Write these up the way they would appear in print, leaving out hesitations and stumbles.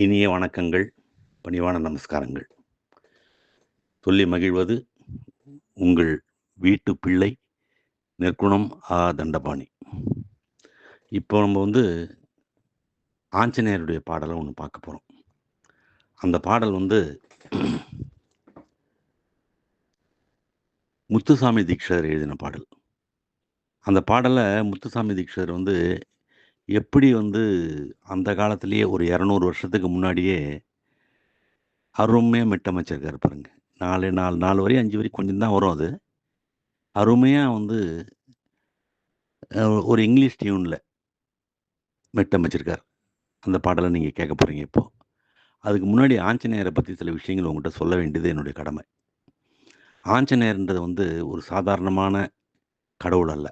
இனிய வணக்கங்கள், பணிவான நமஸ்காரங்கள். சொல்லி மகிழ்வது உங்கள் வீட்டு பிள்ளை நெற்குணம் தண்டபாணி. இப்போ நம்ம ஆஞ்சநேயருடைய பாடலை ஒன்று பார்க்க போகிறோம். அந்த பாடல் முத்துசாமி தீக்ஷிதர் எழுதின பாடல். அந்த பாடலை முத்துசாமி தீக்ஷிதர் எப்படி அந்த காலத்திலேயே ஒரு 200 வருஷத்துக்கு முன்னாடியே அருமையாக மெட்டமைச்சிருக்காரு பாருங்க. 4 வரி 5 வரி கொஞ்சம் தான் வரும் அது. அருமையாக ஒரு இங்கிலீஷ் டியூனில் மெட்டமைச்சிருக்கார். அந்த பாடலை நீங்கள் கேட்க போகிறீங்க இப்போ. அதுக்கு முன்னாடி ஆஞ்சநேயரை பற்றி சில விஷயங்கள் உங்கள்கிட்ட சொல்ல வேண்டியது என்னுடைய கடமை. ஆஞ்சநேயர்ன்றது ஒரு சாதாரணமான கடவுள் அல்ல.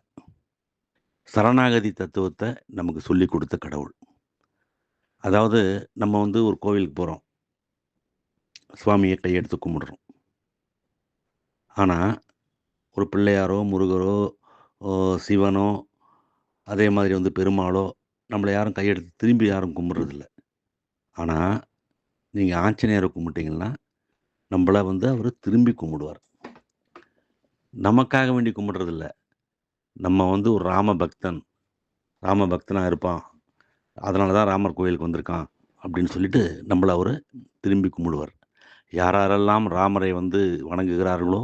சரணாகதி தத்துவத்தை நமக்கு சொல்லி கொடுத்த கடவுள். அதாவது நம்ம ஒரு கோவிலுக்கு போகிறோம், சுவாமியை கையெடுத்து கும்பிடுறோம். ஆனால் ஒரு பிள்ளையாரோ முருகரோ சிவனோ அதே மாதிரி பெருமாளோ நம்மளை யாரும் கையெடுத்து திரும்பி யாரும் கும்பிட்றதில்ல. ஆனால் நீங்கள் ஆஞ்சநேயரை கும்பிட்டீங்கன்னா நம்மளை அவர் திரும்பி கும்பிடுவார். நமக்காக வேண்டி கும்பிட்றதில்ல. நம்ம ஒரு ராமபக்தனாக இருப்பான், அதனால தான் ராமர் கோயிலுக்கு வந்திருக்கான் அப்படின்னு சொல்லிட்டு நம்மளை அவர் திரும்பி கும்பிடுவார். யாரெல்லாம் ராமரை வணங்குகிறார்களோ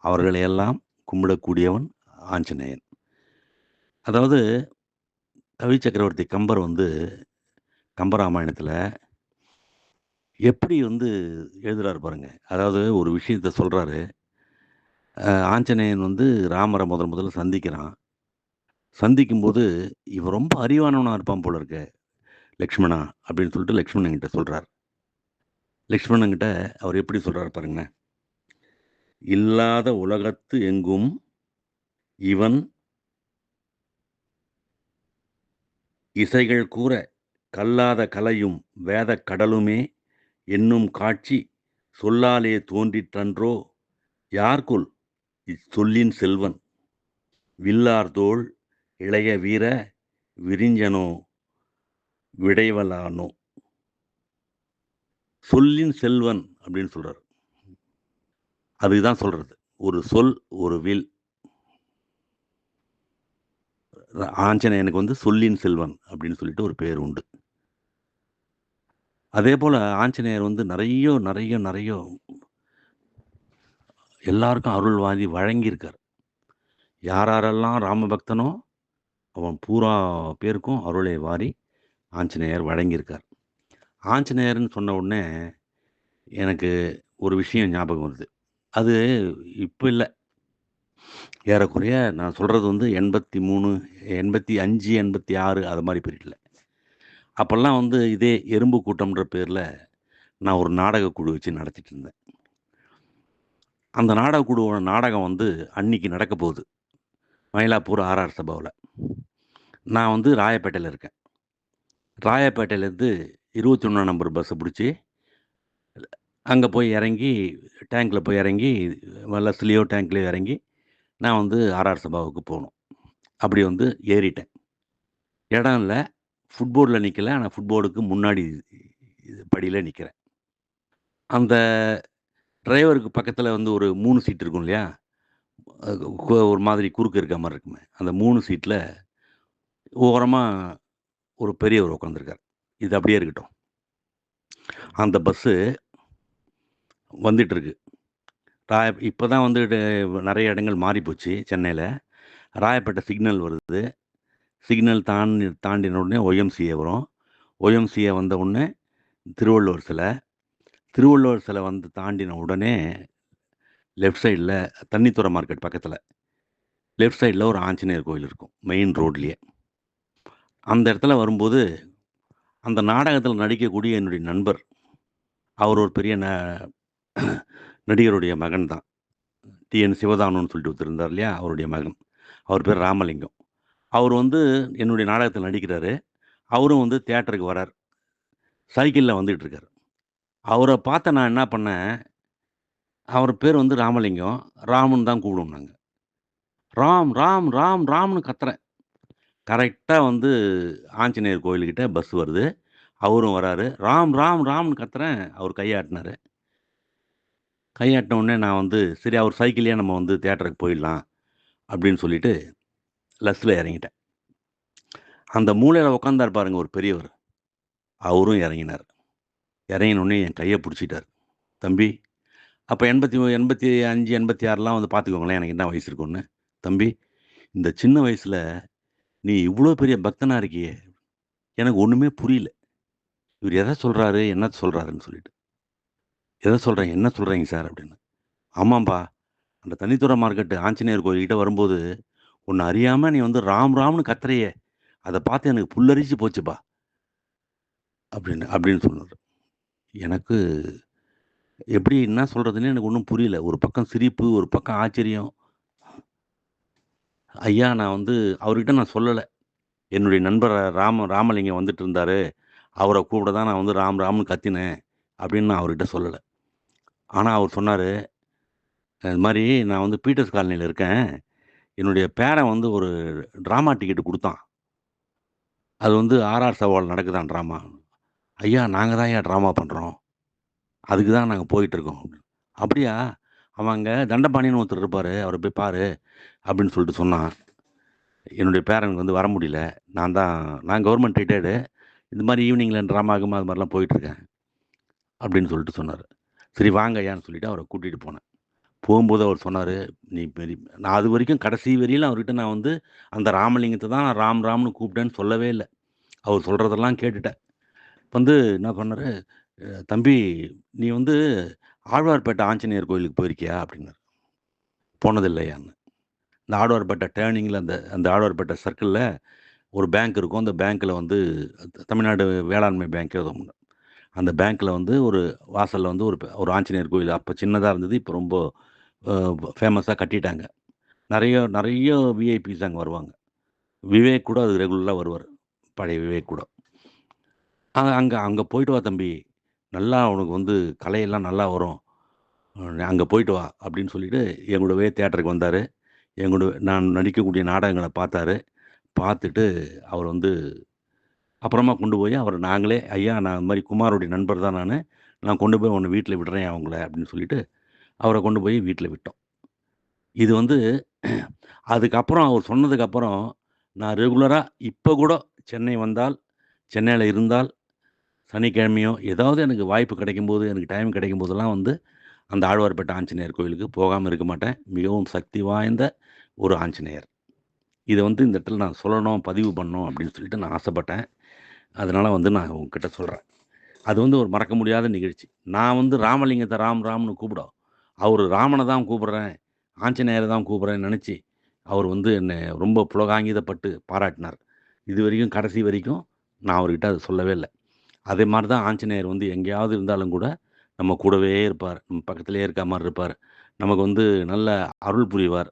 அவர்களையெல்லாம் கும்பிடக்கூடியவன் ஆஞ்சநேயன். அதாவது கவி சக்கரவர்த்தி கம்பர் கம்பராமாயணத்தில் எப்படி எழுதுறாரு பாருங்க. அதாவது ஒரு விஷயத்தை சொல்கிறாரு. ஆஞ்சநேயன் ராமரை முதல்ல சந்திக்கிறான். சந்திக்கும்போது இவன் ரொம்ப அறிவானவனாக இருப்பான் போல இருக்க லக்ஷ்மணா அப்படின்னு சொல்லிட்டு லக்ஷ்மணன்கிட்ட சொல்கிறார். லக்ஷ்மணன்கிட்ட அவர் எப்படி சொல்கிறார் பாருங்களேன். இல்லாத உலகத்து எங்கும் இவன் இசைகள் கூற கல்லாத கலையும் வேத கடலுமே என்னும் காட்சி சொல்லாலே தோன்றிற்றன்றோ யார்கொல் இச்சொல்லின் செல்வன் வில்லார்தோள் இளைய வீர விரிஞ்சனோ விடைவலானோ. சொல்லின் செல்வன் அப்படின்னு சொல்றாரு. அதுதான் சொல்றது. ஒரு சொல் ஒரு வில். ஆஞ்சநேயனுக்கு சொல்லின் செல்வன் அப்படின்னு சொல்லிட்டு ஒரு பேர் உண்டு. அதே போல ஆஞ்சநேயர் நிறைய எல்லாருக்கும் அருள் வாங்கி வழங்கியிருக்கார். யாரெல்லாம் ராமபக்தனோ அவன் பூரா பேருக்கும் அருளை வாரி ஆஞ்சநேயர் வழங்கியிருக்கார். ஆஞ்சநேயர்னு சொன்ன உடனே எனக்கு ஒரு விஷயம் ஞாபகம் வருது. அது இப்போ இல்லை, ஏறக்குறைய நான் சொல்கிறது 83, 85, 86 அது மாதிரி பீரியடில். அப்போல்லாம் இதே எறும்பு கூட்டம்ன்ற பேரில் நான் ஒரு நாடக குழு வச்சு நடத்திட்டு இருந்தேன். அந்த நாடக குழுவோட நாடகம் அன்னைக்கு நடக்க போகுது மயிலாப்பூர் ஆர்ஆர் சபாவில். நான் ராயப்பேட்டையில் இருக்கேன். ராயப்பேட்டையிலேருந்து 21 நம்பர் பஸ்ஸை பிடிச்சி அங்கே போய் இறங்கி டேங்கில் போய் இறங்கி வல்லஸ்லேயோ டேங்க்லேயோ இறங்கி நான் ஆர்ஆர் சபாவுக்கு போகணும். அப்படி ஏறிட்டேன். இடம் இல்லை, ஃபுட்போர்டில் நிற்கலை. ஆனால் ஃபுட்போர்டுக்கு முன்னாடி படியில் நிற்கிறேன். அந்த டிரைவருக்கு பக்கத்தில் ஒரு 3 சீட் இருக்கும் இல்லையா, ஒரு மாதிரி குறுக்கு இருக்க மாதிரி இருக்குமே. அந்த 3 சீட்டில் ஓரமாக ஒரு பெரியவர் உட்காந்துருக்கார். இது அப்படியே இருக்கட்டும். அந்த பஸ்ஸு வந்துட்டுருக்கு. இப்போ தான் நிறைய இடங்கள் மாறி போச்சு சென்னையில். ராயப்பேட்டை சிக்னல் வருது. சிக்னல் தாண்டின உடனே ஒய்எம்சிஏ வரும். ஒய்எம்சிஏ வந்த உடனே திருவள்ளுவர் சிலை தாண்டின உடனே லெஃப்ட் சைடில் தண்ணித்துறை மார்க்கெட் பக்கத்தில் லெஃப்ட் சைடில் ஒரு ஆஞ்சநேயர் கோயில் இருக்கும், மெயின் ரோட்லேயே. அந்த இடத்துல வரும்போது அந்த நாடகத்தில் நடிக்கக்கூடிய என்னுடைய நண்பர், அவர் ஒரு பெரிய நடிகருடைய மகன் தான். டிஎன் சிவதானுன்னு சொல்லிட்டு ஒருத்தர் இருந்தார் இல்லையா, அவருடைய மகன். அவர் பேர் ராமலிங்கம். அவர் என்னுடைய நாடகத்தில் நடிக்கிறாரு. அவரும் தியேட்டருக்கு வரார். சைக்கிளில் வந்துகிட்ருக்கார். அவரை பார்த்த நான் என்ன பண்ணேன், அவர் பேர் ராமலிங்கம். ராமுன்னு தான் கூப்பிடுவோம் நாங்கள். ராம் ராம் ராம் ராம்னு கத்துறேன். கரெக்டாக ஆஞ்சநேயர் கோயிலுக்கிட்ட பஸ் வருது. அவரும் வராரு. ராம், ராம், ராம்ன்னு கத்துறேன். அவர் கையாட்டினாரு. கையாட்டின உடனே நான் வந்து, சரி அவர் சைக்கிள்லயே நம்ம வந்து தியேட்டருக்கு போயிடலாம் அப்படின்னு சொல்லிட்டு லஸ்ல இறங்கிட்டேன். அந்த மூலையில உட்கார்ந்தாரு பாருங்க ஒரு பெரியவர். அவரும் இறங்கினாரு. இறங்கின உடனே என் கைய புடிச்சிட்டாரு. "தம்பி" அப்ப 85, 86லாம் வந்து பார்த்துக்கோங்களேன், எனக்கு என்ன வயசு இருக்கும்னு. "தம்பி, இந்த சின்ன வயசுல நீ இவ்ளோ பெரிய பக்தனா இருக்கியே! எனக்கு ஒண்ணுமே புரியல. இவரு எத சொல்றாரு? என்னத்த சொல்றாருன்னு சொல்லிட்டு. "எத சொல்றேன்? என்ன சொல்றீங்க சார்?" அப்படின்னு. "ஆமாம்பா, அந்த தண்ணித்துறை மார்க்கெட் ஆஞ்சநேயர் கோயில்கிட்ட வரும்போது, உன்ன அறியாம நீ வந்து ராம் ராம்ன்னு கத்துறியே! அத பார்த்து எனக்கு புல்லரிச்சு போச்சுப்பா" அப்படின்னு அப்படின்னு சொன்னாரு. எனக்கு எப்படி என்ன சொல்றதுன்னே எனக்கு ஒண்ணும் புரியல. ஒரு பக்கம் சிரிப்பு, ஒரு பக்கம் ஆச்சரியம். ஐயா நான் வந்து அவர்கிட்ட நான் சொல்லல. என்னுடைய நண்பர் ராமலிங்கம் வந்துட்டு இருந்தாரு. அவர கூப்பிட தான் நான் வந்து ராம் ராம்ன்னு கத்தினேன். அப்படின்னு நான் அவர்கிட்ட சொல்லல. ஆனா அவர் சொன்னாரு, "இது மாரி நான் வந்து பீட்டர்ஸ் காலனில இருக்கேன். என்னுடைய பேரன் வந்து ஒரு டிராமா டிக்கெட் குடுத்தான். அது வந்து ஆர்ஆர் சவால் நடக்குதாம் டிராமா. ஐயா நாங்க தான்யா டிராமா பண்றோம். அதுக்கு தான் நாங்க போயிட்டு இருக்கோம்." "அப்படியா? அவன் அங்க தண்டபாணின்னு ஒருத்தர் இருப்பாரு. அவர போய் பாரு." அப்படின்னு சொல்லிட்டு சொன்னான். என்னுடைய பேரனுக்கு வந்து வர முடியல. நான் கவர்மெண்ட் ரிட்டயர்டு. இந்த மாரி ஈவினிங்ல டிராமா கீமா அது மாரிலாம் போயிட்டுருக்கேன். அப்படின்னு சொல்லிட்டு சொன்னாரு. சரி வாங்க ஐயான்னு சொல்லிட்டு அவர கூட்டிட்டு போனேன். போம்போது அவர் சொன்னாரு, "நீ நான் அதுவரைக்கும் கடைசி வரையிலும் அவர்கிட்ட நான் வந்து அந்த ராமலிங்கத்த தான் நான் ராம் ராம்ன்னு கூப்பிட்டேன்னு சொல்லவே இல்ல. அவர் சொல்றதெல்லாம் கேட்டுட்டேன். வந்து என்ன பண்ணாரு, "தம்பி நீ வந்து ஆழ்வார்பேட்டை ஆஞ்சநேயர் கோயிலுக்கு போயிருக்கியா?" அப்படின்னாரு. "போனதில்லையான்னு." இந்த ஆழ்வார்பேட்டை டர்னிங்ல அந்த அந்த ஆழ்வார்பேட்டை சர்க்கிள்ல ஒரு பேங்க் இருக்கும். அந்த பேங்க்ல வந்து தமிழ்நாடு வேளாண்மை பேங்க் ஏதோ ஒண்ணு. அந்த பேங்க்ல வந்து ஒரு வாசல்ல வந்து ஒரு ஆஞ்சநேயர் கோயில். அப்ப சின்னதா இருந்தது. இப்ப ரொம்ப அ ஃபேமஸா கட்டிட்டாங்க. நெறைய நெறைய விஐபிஸ் அங்க வருவாங்க. விவேக் கூட அது ரெகுலரா வருவாரு. பழைய விவேக் கூட. அங்க அங்க போயிட்டு வா தம்பி. நல்லா உனக்கு வந்து கலையெல்லாம் நல்லா வரும். அங்க போயிட்டு வா அப்படின்னு சொல்லிட்டு என் கூடவே தியேட்டருக்கு வந்தாரு. என் கூட நான் நடிக்கக்கூடிய நாடகங்கள பார்த்தாரு. பார்த்துட்டு அவர் வந்து அப்புறமா கொண்டு போய் அவர நாங்களே, "ஐயா நான் இந்த மாரி குமாருடைய நண்பர் தான் நானு. நான் கொண்டு போய் உன்ன வீட்ல விடுறேன் அவங்கள" அப்படின்னு சொல்லிட்டு, அவர கொண்டு போய் வீட்ல விட்டோம். இது வந்து அதுக்கப்புறம் அவர் சொன்னதுக்கப்புறம், நான் ரெகுலரா இப்ப கூட சென்னை வந்தால், சென்னையில இருந்தால், சனிக்கிழமையோ ஏதாவது எனக்கு வாய்ப்பு கிடைக்கும்போது, எனக்கு டைம் கிடைக்கும்போதெல்லாம் வந்து, அந்த ஆழ்வார்பேட்டை ஆஞ்சநேயர் கோயிலுக்கு போகாம இருக்க மாட்டேன். மிகவும் சக்தி வாய்ந்த ஒரு ஆஞ்சநேயர். இத வந்து இந்த இடத்துல நான் சொல்லணும், பதிவு பண்ணணும் அப்படின்னு சொல்லிட்டு நான் ஆசைப்பட்டேன். அதனால வந்து நான் உங்ககிட்ட சொல்றேன். அது வந்து ஒரு மறக்க முடியாத நிகழ்ச்சி. நான் வந்து ராமலிங்கத்த ராம் ராம்ன்னு அவரு ராமன தான் கூப்பிடுறேன், ஆஞ்சநேயர தான் கூப்பிடுறேன்னு நெனச்சு, அவர் வந்து என்ன ரொம்ப புலகாங்கிதப்பட்டு பாராட்டினார். இதுவரைக்கும் கடைசி வரைக்கும் நான் அவர்கிட்ட அத சொல்லவே இல்ல. அதே மாரி தான் ஆஞ்சநேயர் வந்து எங்கேயாவது இருந்தாலும் கூட, நம்ம கூடவே இருப்பார். நம்ம பக்கத்திலேயே இருக்க மாரி இருப்பார். நமக்கு வந்து நல்ல அருள் புரிவார்.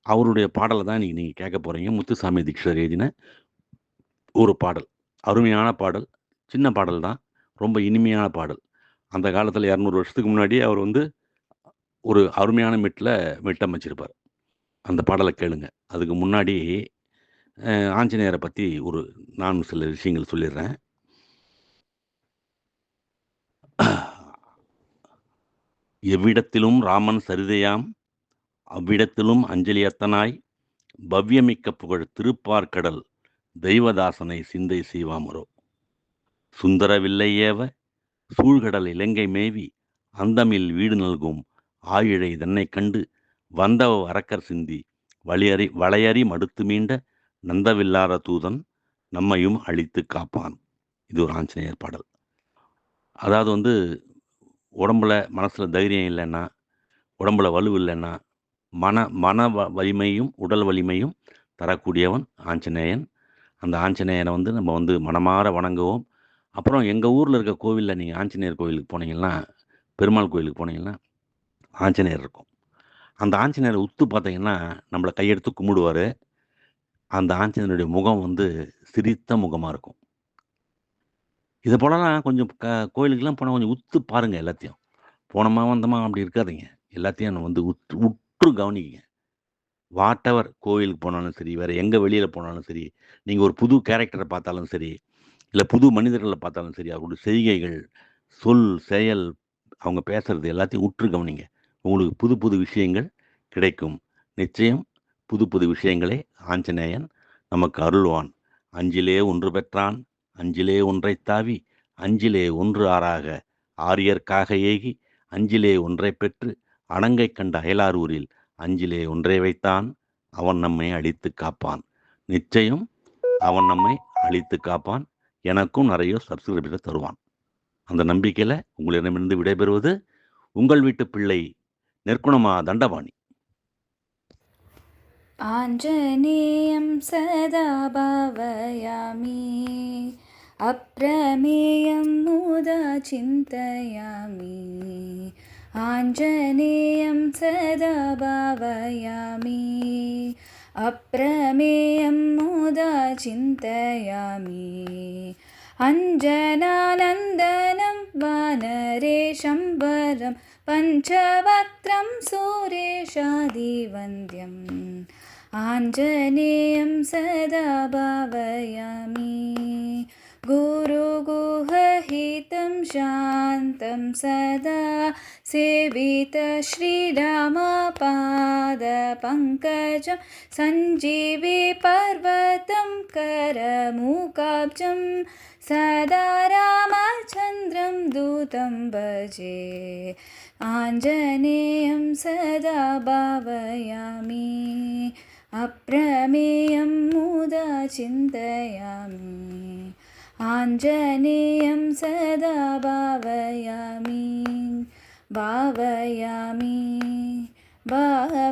அவருடைய பாடல தான் இன்னைக்கு நீங்க கேட்க போறீங்க. முத்துசாமி தீக்ஷிதர் எழுதின ஒரு பாடல். அருமையான பாடல். சின்ன பாடல் தான். ரொம்ப இனிமையான பாடல். அந்த காலத்துல 200 வருஷத்துக்கு முன்னாடியே அவர் வந்து ஒரு அருமையான மெட்டமைச்சிருப்பார். அந்த பாடல கேளுங்க. அதுக்கு முன்னாடி ஆஞ்சநேயர பத்தி நான் சில விஷயங்கள் சொல்லிர்றேன். "எவ்விடத்திலும் ராமன் சரிதையாம், அவ்விடத்திலும் அஞ்சலியத்தனாய், பவ்யமிக்க புகழ் திருப்பார்கடல், தெய்வதாசனை சிந்தை செய்வாமரோ! சுந்தர வில்லை ஏவ, சூழ்கடல் இலங்கை மேவி, அந்தமில் வீடு நல்கும் ஆயிழை தன்னைக் கண்டு, வந்தவ அரக்கர் சிந்தி, வளையறி மடுத்து மீண்ட நந்தவில்லார தூதன், நம்மையும் அழித்துக் காப்பான்." இது ஒரு ஆஞ்சநேயர் பாடல். அதாவது வந்து உடம்புல, மனசுல தைரியம் இல்லன்னா, உடம்புல வலு இல்லன்னா, மன மன வலிமையும், உடல் வலிமையும் தரக்கூடியவன் ஆஞ்சநேயன். அந்த ஆஞ்சநேயன வந்து நம்ம வந்து மனமார வணங்குவோம். அப்புறம் எங்க ஊர்ல இருக்க கோவில்ல நீங்க ஆஞ்சநேயர் கோவிலுக்கு போனீங்கன்னா, பெருமாள் கோயிலுக்கு போனீங்கன்னா, ஆஞ்சநேயர் இருக்கும். அந்த ஆஞ்சநேயர உத்து பார்த்தீங்கன்னா, நம்மள கையெடுத்து கும்பிடுவாரு. அந்த ஆஞ்சநேயருடைய முகம் வந்து சிரித்த முகமா இருக்கும். இத போலலாம் கொஞ்சம் கோயிலுக்குலாம் போனா கொஞ்சம் உத்து பாருங்க எல்லாத்தையும். போனோமா, வந்தோமா அப்படி இருக்காதீங்க. எல்லாத்தையும் நம்ம வந்து உற்று கவனிங்க. வாட்டெவர் கோயிலுக்கு போனாலும் சரி, வேற எங்க வெளியில போனாலும் சரி, நீங்க ஒரு புது கேரக்டர பார்த்தாலும் சரி, இல்லை புது மனிதர்களை பார்த்தாலும் சரி, அவர்களுடைய செய்கைகள், சொல், செயல், அவங்க பேசுறது எல்லாத்தையும் உற்று கவனிங்க. உங்களுக்கு புது புது விஷயங்கள் கிடைக்கும். நிச்சயம் புது புது விஷயங்களை ஆஞ்சநேயன் நமக்கு அருள்வான். அஞ்சிலே ஒன்று பெற்றான், அஞ்சிலே ஒன்றைத் தாவி, அஞ்சிலே ஒன்று ஆறாக ஆரியர்க்காக ஏகி, அஞ்சிலே ஒன்றைப் பெற்று அணங்கைக் கண்ட அயலாரூரில் அஞ்சிலே ஒன்றை வைத்தான், அவன் நம்மை அழித்துக் காப்பான். நிச்சயம் அவன் நம்மை அழித்துக் காப்பான். எனக்கும் நிறைய சப்ஸ்கிரைபரை தருவான். அந்த நம்பிக்கையில் உங்களிடமிருந்து விடைபெறுவது உங்கள் வீட்டு பிள்ளை நெற்குணமா தண்டபாணி. आञ्जनेयं सदा भावयामि, अप्रमेयं मुदा चिन्तयामि। आञ्जनेयं सदा भावयामि, अप्रमेयं मुदा चिन्तयामि। अञ्जनानन्दनं वानरेशं वरं पञ्चवक्त्रं सुरेशादिवन्द्यम्। आञ्जनेयं सदा भावयामि, गुरुगुहहितं शान्तं सदा सेवित श्रीरामपादपङ्कजं सञ्जीवी पर्वतं करमूकाब्जं सदा रामचन्द्रं दूतं भजे। आञ्जनेयं सदा भावयामि, अप्रमेयं मुदा चिन्तयामि। आञ्जनेयं सदा भावयामि, भावयामि, भावयामि।